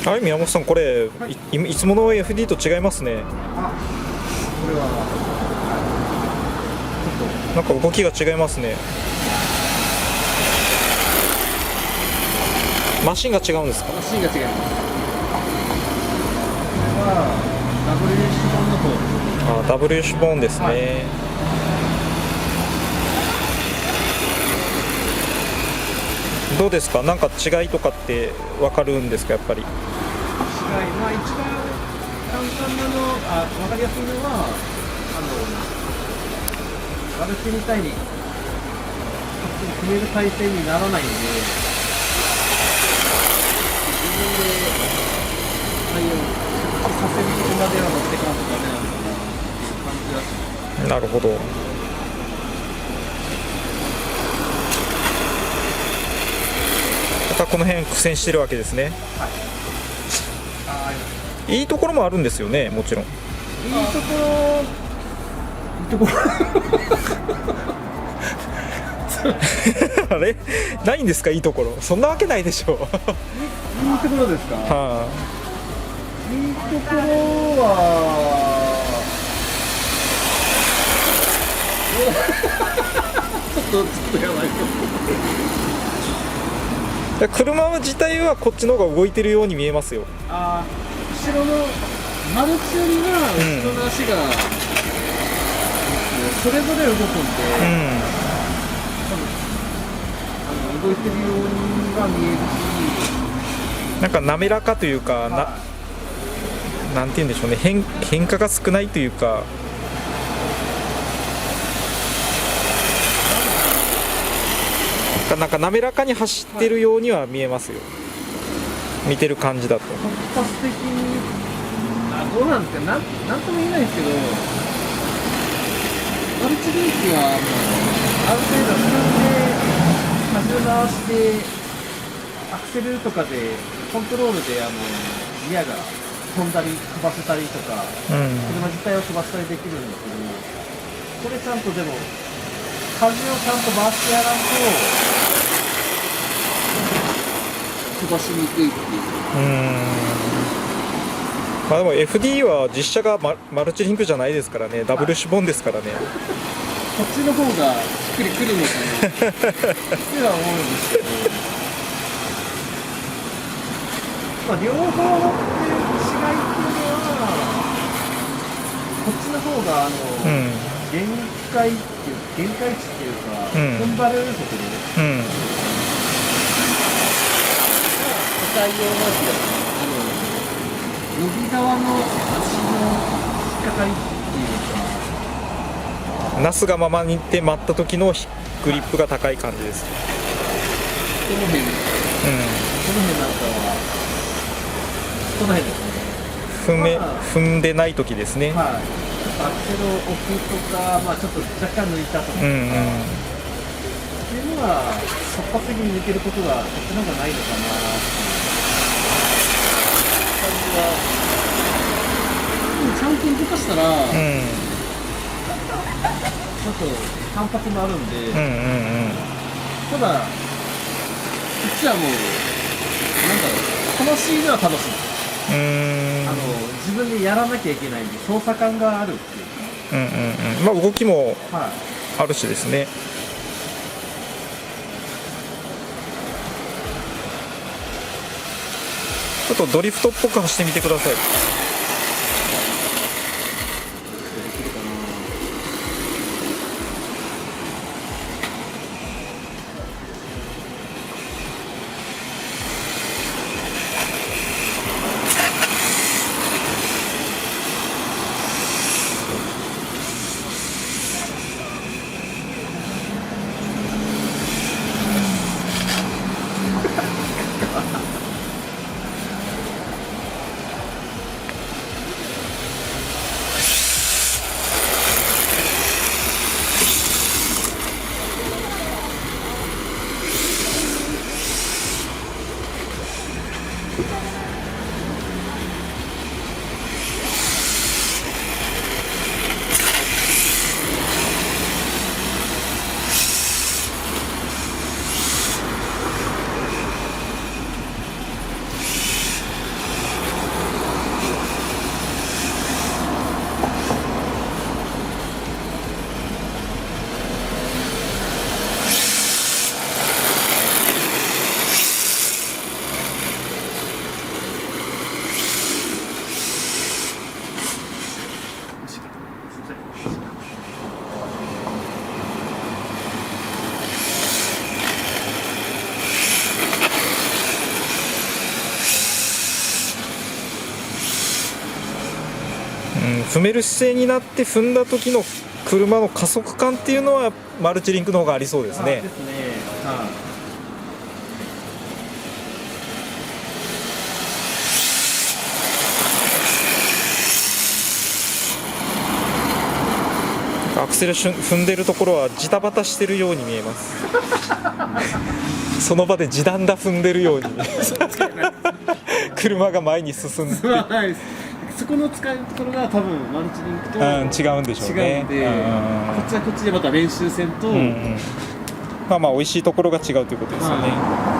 はい、宮本さん、これ、はい、いつもの FD と違いますね。あ、これは、なんか動きが違いますね。マシンが違うんですか？マシンが違います。これは WH 本の方。あ、WH ボーンですね。はい、どうですか？なんか違いとかって分かるんですか、やっぱり。違い、まあ、一番簡単なの、分かりやすいのは、マルチみたいに、組める体勢にならないんで、自分で対応させるとこまでは持ってかんとダメなのかなっていう感じだし。なるほど。またこの辺苦戦してるわけですね。はい。いいところもあるんですよね、もちろん。いいところあれないんですか、いいところ。そんなわけないでしょう。いいところですか？いいところはちょっとやばい車自体はこっちの方が動いてるように見えますよ。後ろのマルチよりは後ろの足が、それぞれ動くんで、動いてるようには見えるし、なんか滑らかというか、なんて言うんでしょうね、変化が少ないというか。なんか滑らかに走ってるようには見えますよ、見てる感じだと。突発的に、どうなんですか、なんとも言えないですけど、マルチリンクはある程度自分で荷重回してアクセルとかでコントロールでギアが飛んだり飛ばせたりとか、車自体を飛ばしたりできるんですけど、これちゃんとでも舵をちゃんと回してやらんと飛ばしにくいっていう。まあでも FD は実車がマルチリンクじゃないですからね、ダブルシュボンですからね。こっちの方がしっくりくるのかなっては思うんですけど、まあ、両方の違いっていうのは、こっちの方が限界値っていうか、踏ん張れるところ、使いようなんで、伸び側の足の引っかかりっていうか、なすがままにって待った時のグリップが高い感じです。この辺なんかは、この辺ですね。踏んでない時ですね。はい。アクセルを置くとか、ちょっと若干抜いたとか、っていうのは、突発的に抜けることがこっちの方がないのかなっていう感じは。ちゃんと動かしたら、ちょっと反発もあるんで、ただ、こっちはもう、楽しいのは楽しい。自分でやらなきゃいけないんで、操作感があるっていう。まあ動きもあるしですね。ちょっとドリフトっぽく走ってみてください。踏める姿勢になって踏んだ時の車の加速感っていうのはマルチリンクの方がありそうですね。ですね。はい。アクセル踏んでるところはジタバタしてるように見えますその場で地団打踏んでるように車が前に進んではい。そこの使いところが多分マルチリンクと違うんでしょうね。違うんで、こっちはこっちでまた練習戦と、まあまあ美味しいところが違うということですよね。はい